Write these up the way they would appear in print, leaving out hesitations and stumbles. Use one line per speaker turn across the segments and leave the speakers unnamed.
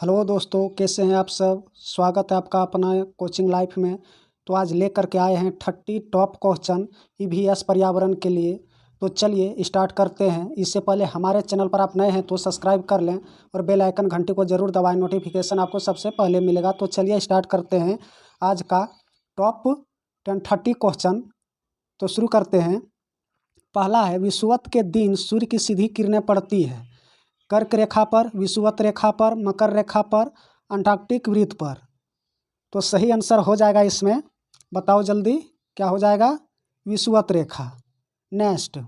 Hello दोस्तों, कैसे हैं आप सब। स्वागत है आपका अपना कोचिंग लाइफ में। तो आज लेकर के आए हैं 30 टॉप क्वेश्चन ईवीएस पर्यावरण के लिए। तो चलिए स्टार्ट करते हैं। इससे पहले हमारे चैनल पर आप नए हैं तो सब्सक्राइब कर लें और बेल आइकन घंटी को ज़रूर दबाएं, नोटिफिकेशन आपको सबसे पहले मिलेगा। तो चलिए स्टार्ट करते हैं आज का टॉप 30 क्वेश्चन। तो शुरू करते हैं। पहला है, विषुवत के दिन सूर्य की सीधी किरणें पड़ती है कर्क रेखा पर, विषुवत रेखा पर, मकर रेखा पर, अंटार्कटिक वृत्त पर। तो सही आंसर हो जाएगा इसमें, बताओ जल्दी क्या हो जाएगा। विषुवत रेखा। नेक्स्ट,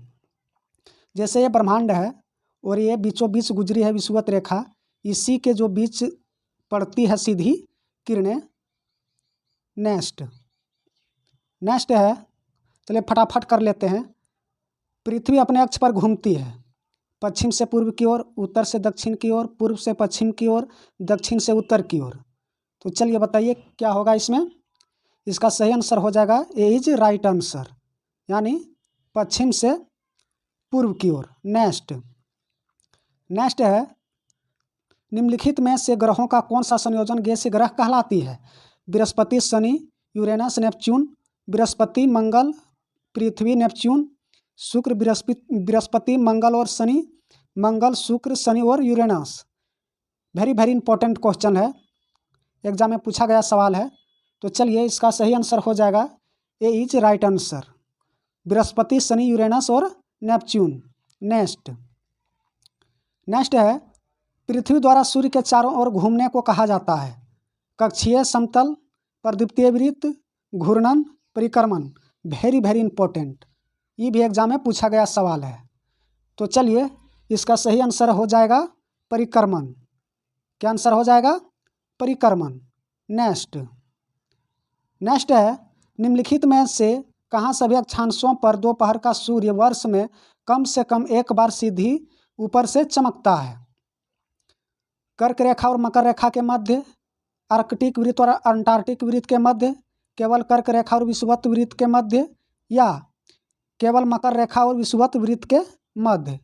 जैसे ये ब्रह्मांड है और ये बीचों बीच गुजरी है विषुवत रेखा, इसी के जो बीच पड़ती है सीधी किरणें। नेक्स्ट है, चलिए फटाफट कर लेते हैं। पृथ्वी अपने अक्ष पर घूमती है पश्चिम से पूर्व की ओर, उत्तर से दक्षिण की ओर, पूर्व से पश्चिम की ओर, दक्षिण से उत्तर की ओर। तो चलिए बताइए क्या होगा इसमें। इसका सही आंसर हो जाएगा ए इज राइट आंसर, यानी पश्चिम से पूर्व की ओर। नेक्स्ट है, निम्नलिखित में से ग्रहों का कौन सा संयोजन गैसीय ग्रह कहलाती है। बृहस्पति, शनि, यूरेनस, नेपच्यून। बृहस्पति, मंगल, पृथ्वी, नेपच्यून। शुक्र, बृहस्पति, मंगल और शनि। मंगल, शुक्र, शनि और यूरेनस। वेरी इंपॉर्टेंट क्वेश्चन है, एग्जाम में पूछा गया सवाल है। तो चलिए इसका सही आंसर हो जाएगा ए इज राइट आंसर, बृहस्पति, शनि, यूरेनस और नेपच्यून। नेक्स्ट है, पृथ्वी द्वारा सूर्य के चारों ओर घूमने को कहा जाता है। कक्षीय, समतल, प्रदीप्तीय वृत्त, घूर्णन, परिक्रमण। वेरी इंपॉर्टेंट, ये भी एग्जाम में पूछा गया सवाल है। तो चलिए इसका सही आंसर हो जाएगा परिक्रमण। क्या आंसर हो जाएगा? परिक्रमण। नेक्स्ट है, निम्नलिखित में से कहाँ सभी अक्षांशों पर दोपहर का सूर्य वर्ष में कम से कम एक बार सीधी ऊपर से चमकता है। कर्क रेखा और मकर रेखा के मध्य, आर्कटिक वृत्त और अंटार्कटिक वृत्त के मध्य, केवल कर्क रेखा और विषुवत वृत्त के मध्य, या केवल मकर रेखा और विषुवत वृत्त के मध्य।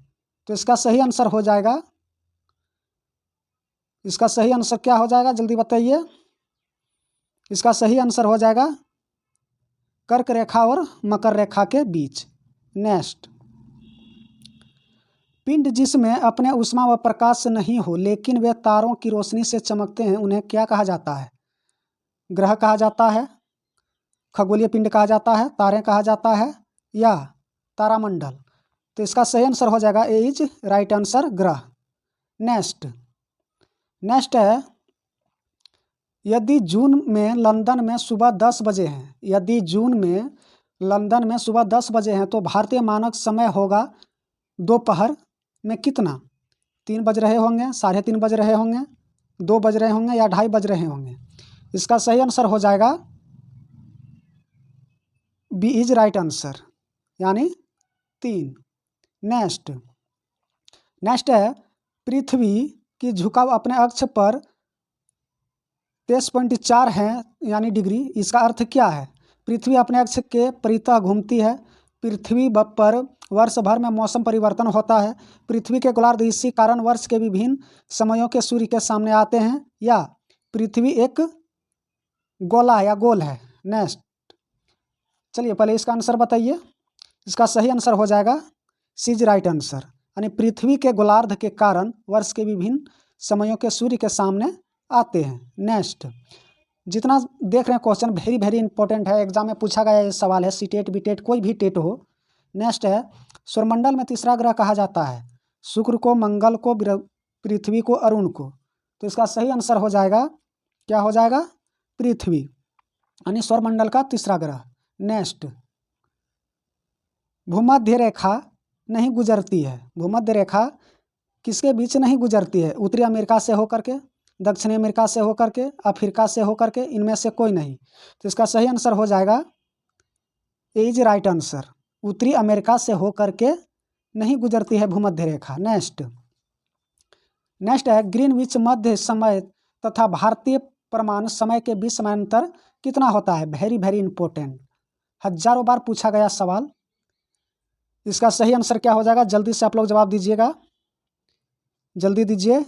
तो इसका सही आंसर हो जाएगा, इसका सही आंसर क्या हो जाएगा जल्दी बताइए। इसका सही आंसर हो जाएगा कर्क रेखा और मकर रेखा के बीच। नेक्स्ट, पिंड जिसमें अपने ऊष्मा व प्रकाश नहीं हो लेकिन वे तारों की रोशनी से चमकते हैं, उन्हें क्या कहा जाता है। ग्रह कहा जाता है, खगोलीय पिंड कहा जाता है, तारे कहा जाता है, या तारामंडल। तो इसका सही आंसर हो जाएगा ए इज राइट आंसर, ग्रह। नेक्स्ट है, यदि जून में लंदन में सुबह 10 बजे हैं, यदि जून में लंदन में सुबह 10 बजे हैं तो भारतीय मानक समय होगा दोपहर में कितना। 3 बज रहे होंगे, 3:30 बज रहे होंगे, 2 बज रहे होंगे, या 2:30 बज रहे होंगे। इसका सही आंसर हो जाएगा बी इज राइट आंसर, यानी 3। नेक्स्ट है, पृथ्वी की झुकाव अपने अक्ष पर 23.4 है यानी डिग्री। इसका अर्थ क्या है। पृथ्वी अपने अक्ष के परितः घूमती है। पृथ्वी पर वर्ष भर में मौसम परिवर्तन होता है। पृथ्वी के गोलार्ध इसी कारण वर्ष के विभिन्न समयों के सूर्य के सामने आते हैं, या पृथ्वी एक गोला या गोल है। नेक्स्ट, चलिए पहले इसका आंसर बताइए। इसका सही आंसर हो जाएगा सी इज राइट आंसर, यानी पृथ्वी के गोलार्ध के कारण वर्ष के विभिन्न समयों के सूर्य के सामने आते हैं। नेक्स्ट, जितना देख रहे हैं क्वेश्चन वेरी इंपॉर्टेंट है, एग्जाम में पूछा गया ये सवाल है, सी टेट बी टेट कोई भी टेट हो। नेक्स्ट है, सौरमंडल में तीसरा ग्रह कहा जाता है। शुक्र को, मंगल को, पृथ्वी को, अरुण को। तो इसका सही आंसर हो जाएगा, क्या हो जाएगा, पृथ्वी, यानी सौरमंडल का तीसरा ग्रह। नेक्स्ट, भूमध्य रेखा नहीं गुजरती है। भूमध्य रेखा किसके बीच नहीं गुजरती है। उत्तरी अमेरिका से होकर के, दक्षिणी अमेरिका से होकर के, अफ्रीका से होकर के, इनमें से कोई नहीं। तो इसका सही आंसर हो जाएगा ए इज राइट आंसर, उत्तरी अमेरिका से होकर के नहीं गुजरती है भूमध्य रेखा। नेक्स्ट है, ग्रीनविच मध्य समय तथा भारतीय प्रमाण समय के बीच समांतर कितना होता है। वेरी इंपॉर्टेंट, हजारों बार पूछा गया सवाल। इसका सही आंसर क्या हो जाएगा जल्दी से आप लोग जवाब दीजिएगा, जल्दी दीजिए।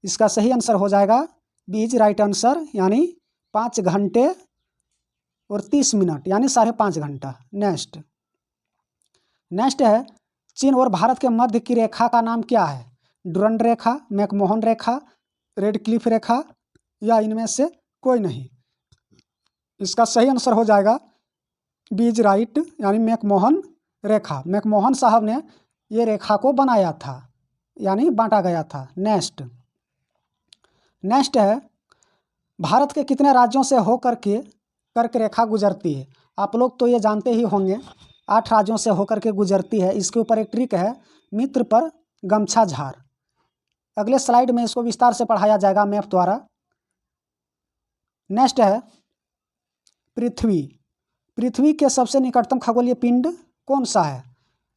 इसका सही आंसर हो जाएगा बी इज राइट आंसर, यानी 5 घंटे और 30 मिनट यानी 5.5 घंटा। नेक्स्ट है चीन और भारत के मध्य की रेखा का नाम क्या है? डुरंड रेखा, मैकमोहन रेखा, रेड क्लिफ रेखा या इनमें से कोई नहीं। इसका सही आंसर हो जाएगा बी इज राइट, यानी मैकमोहन रेखा। मैकमोहन साहब ने ये रेखा को बनाया था, यानी बांटा गया था। नेक्स्ट है भारत के कितने राज्यों से होकर के कर्क रेखा गुजरती है? आप लोग तो ये जानते ही होंगे, 8 राज्यों से होकर के गुजरती है। इसके ऊपर एक ट्रिक है, मित्र पर गमछा झार। अगले स्लाइड में इसको विस्तार से पढ़ाया जाएगा मैप द्वारा। नेक्स्ट है पृथ्वी। पृथ्वी के सबसे निकटतम खगोलीय पिंड कौन सा है?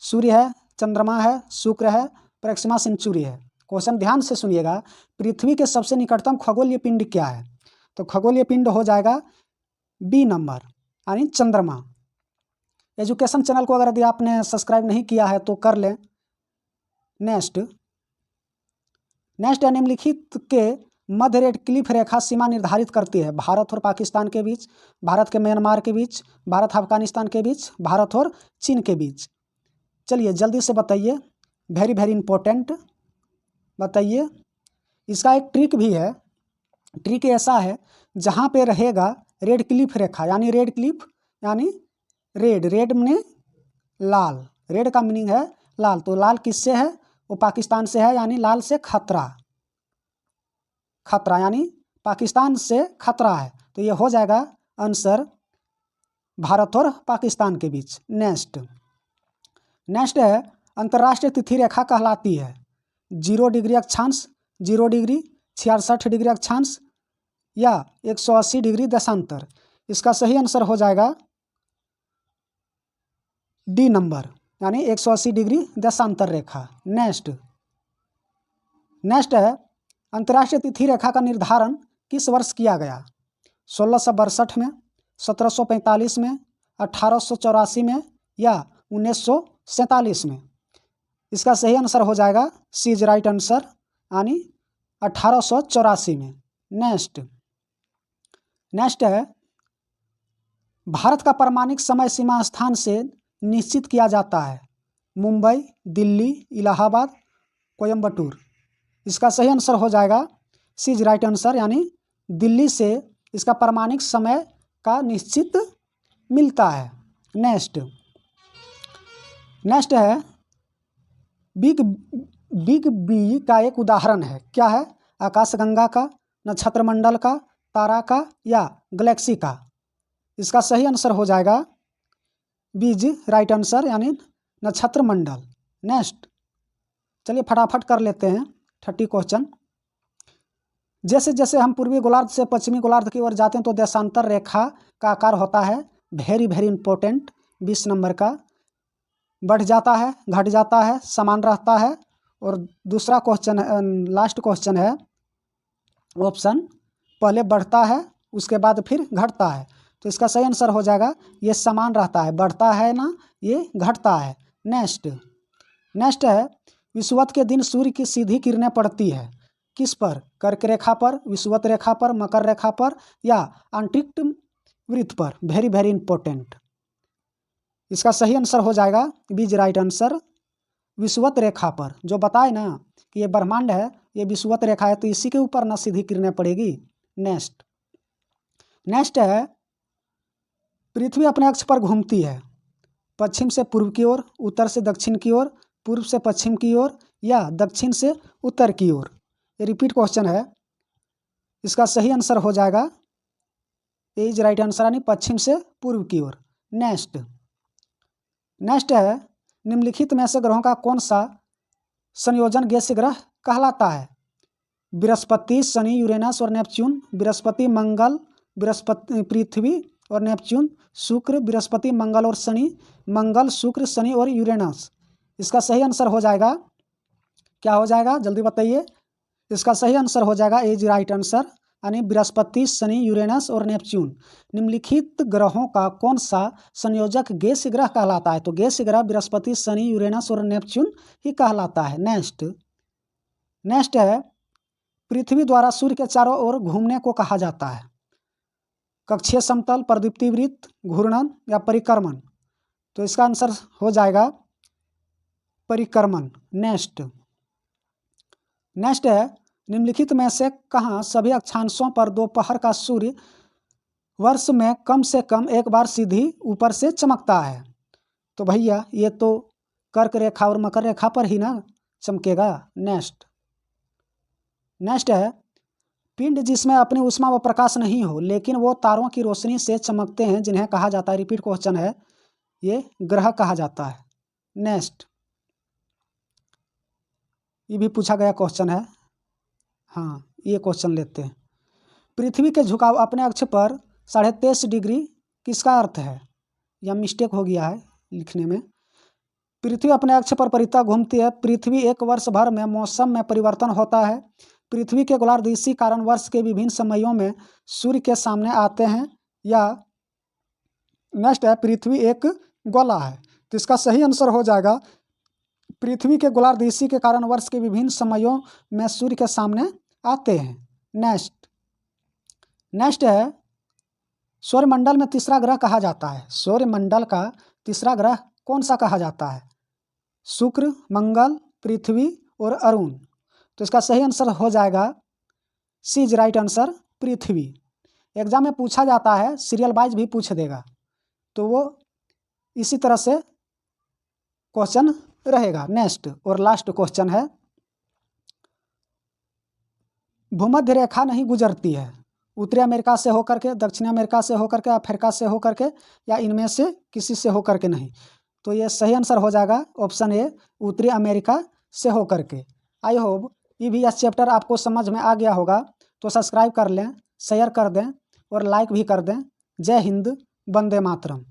सूर्य है, चंद्रमा है, शुक्र है, प्रक्सिमा सेंचुरी है। क्वेश्चन ध्यान से सुनिएगा, पृथ्वी के सबसे निकटतम खगोलीय पिंड क्या है? तो खगोलीय पिंड हो जाएगा बी नंबर, यानी चंद्रमा। एजुकेशन चैनल को अगर यदि आपने सब्सक्राइब नहीं किया है तो कर लें। नेक्स्ट है निम्नलिखित के मध्य रेड क्लिफ रेखा सीमा निर्धारित करती है? भारत और पाकिस्तान के बीच, भारत के म्यांमार के बीच, भारत अफगानिस्तान के बीच, भारत और चीन के बीच। चलिए जल्दी से बताइए, वेरी वेरी इंपॉर्टेंट बताइए। इसका एक ट्रिक भी है। ट्रिक ऐसा है, जहाँ पे रहेगा रेड क्लिफ रेखा, यानी रेड क्लिफ यानी रेड में लाल, रेड का मीनिंग है लाल, तो लाल किससे है? वो पाकिस्तान से है, यानी लाल से खतरा यानी पाकिस्तान से खतरा है, तो ये हो जाएगा आंसर भारत और पाकिस्तान के बीच। नेक्स्ट है अंतर्राष्ट्रीय तिथि रेखा कहलाती है? 0 डिग्री अक्षांश, 0 डिग्री, 66 डिग्री अक्षांश या 180 डिग्री देशांतर। इसका सही आंसर हो जाएगा डी नंबर, यानी 180 डिग्री देशांतर रेखा। नेक्स्ट है अंतर्राष्ट्रीय तिथि रेखा का निर्धारण किस वर्ष किया गया? 1662 में, 1745 में, 1884 में या 1947 में। इसका सही आंसर हो जाएगा सी इज राइट आंसर, यानी 1884 में। नेक्स्ट है भारत का परमाणिक समय सीमा स्थान से निश्चित किया जाता है? मुंबई, दिल्ली, इलाहाबाद, कोयम्बटूर। इसका सही आंसर हो जाएगा सी इज राइट आंसर, यानी दिल्ली से इसका परमाणिक समय का निश्चित मिलता है। नेक्स्ट है बिग बी का एक उदाहरण है, क्या है? आकाशगंगा का, नक्षत्रमंडल का, तारा का या गैलेक्सी का। इसका सही आंसर हो जाएगा बी इज राइट आंसर, यानी नक्षत्रमंडल। नेक्स्ट चलिए फटाफट कर लेते हैं 30 क्वेश्चन। जैसे जैसे हम पूर्वी गोलार्ध से पश्चिमी गोलार्ध की ओर जाते हैं तो देशांतर रेखा का आकार होता है, वेरी वेरी इंपॉर्टेंट, 20 नंबर का, बढ़ जाता है, घट जाता है, समान रहता है। और दूसरा क्वेश्चन, लास्ट क्वेश्चन है ऑप्शन, पहले बढ़ता है उसके बाद फिर घटता है। तो इसका सही आंसर हो जाएगा ये समान रहता है, बढ़ता है ना, ये घटता है। नेक्स्ट है विषुवत के दिन सूर्य की सीधी किरणें पड़ती है किस पर? कर्क रेखा पर, विषुवत रेखा पर, मकर रेखा पर या अंतरिक्ष वृत्त पर। Very very important. इसका सही आंसर हो जाएगा बी इज राइट आंसर, विषुवत रेखा पर। जो बताए ना कि ये ब्रह्मांड है, ये विषुवत रेखा है, तो इसी के ऊपर ना सीधी किरणें पड़ेगी। नेक्स्ट है पृथ्वी अपने अक्ष पर घूमती है? पश्चिम से पूर्व की ओर, उत्तर से दक्षिण की ओर, पूर्व से पश्चिम की ओर या दक्षिण से उत्तर की ओर। ये रिपीट क्वेश्चन है। इसका सही आंसर हो जाएगा ए इज राइट आंसर, यानी पश्चिम से पूर्व की ओर। नेक्स्ट है निम्नलिखित में से ग्रहों का कौन सा संयोजन गैसीय ग्रह कहलाता है? बृहस्पति, शनि, यूरेनस और नेपच्यून, बृहस्पति, मंगल, बृहस्पति, पृथ्वी और नेपच्यून, शुक्र, बृहस्पति, मंगल और शनि, मंगल, शुक्र, शनि और यूरेनस। इसका सही आंसर हो जाएगा, क्या हो जाएगा जल्दी बताइए। इसका सही आंसर हो जाएगा ए इज राइट आंसर, यानी बृहस्पति, शनि, यूरेनस और नेपच्यून। निम्नलिखित ग्रहों का कौन सा संयोजक गैसीय ग्रह कहलाता है? तो गैसीय ग्रह बृहस्पति, शनि, यूरेनस और नेपच्यून ही कहलाता है। नेक्स्ट है पृथ्वी द्वारा सूर्य के चारों ओर घूमने को कहा जाता है? कक्षीय समतल, प्रदीप्ति वृत्त, घूर्णन या परिक्रमण? तो इसका आंसर हो जाएगा परिक्रमण। नेक्स्ट है, निम्नलिखित में से कहाँ सभी अक्षांशों पर दोपहर का सूर्य वर्ष में कम से कम एक बार सीधी ऊपर से चमकता है? तो भैया ये तो कर्क रेखा और मकर रेखा पर ही ना चमकेगा। नेक्स्ट है, पिंड जिसमें अपनी ऊष्मा व प्रकाश नहीं हो लेकिन वो तारों की रोशनी से चमकते हैं जिन्हें कहा जाता है, रिपीट क्वेश्चन है, ये ग्रह कहा जाता है। नेक्स्ट, ये भी पूछा गया क्वेश्चन है। हाँ, ये क्वेश्चन लेते हैं। पृथ्वी के झुकाव अपने अक्ष पर 23.5 डिग्री किसका अर्थ है? यह मिस्टेक हो गया है लिखने में। पृथ्वी अपने अक्ष पर परितः घूमती है। पृथ्वी एक वर्ष भर में मौसम में परिवर्तन होता है। पृथ्वी के गोलार्ध इसी कारण वर्ष के विभिन्न समयों में सूर्य के सामने आते हैं। या नेक्स्ट है, पृथ्वी एक गोला है। तो इसका सही आंसर हो जाएगा पृथ्वी के गोलार्ध इसी के कारण वर्ष के विभिन्न समयों में सूर्य के सामने आते हैं। नेक्स्ट है, सौरमंडल में तीसरा ग्रह कहा जाता है। सौरमंडल का तीसरा ग्रह कौन सा कहा जाता है? शुक्र, मंगल, पृथ्वी और अरुण? तो इसका सही आंसर हो जाएगा सी इज राइट आंसर, पृथ्वी। एग्जाम में पूछा जाता है, सीरियल वाइज भी पूछ देगा, तो वो इसी तरह से क्वेश्चन रहेगा। नेक्स्ट और लास्ट क्वेश्चन है, भूमध्य रेखा नहीं गुजरती है उत्तरी अमेरिका से होकर के, दक्षिणी अमेरिका से होकर के, अफ्रीका से होकर के, या इनमें से किसी से होकर के नहीं? तो ये सही आंसर हो जाएगा ऑप्शन ए, उत्तरी अमेरिका से होकर के। आई होप EVS चैप्टर आपको समझ में आ गया होगा। तो सब्सक्राइब कर लें, शेयर कर दें और लाइक भी कर दें। जय हिंद, वंदे मातरम।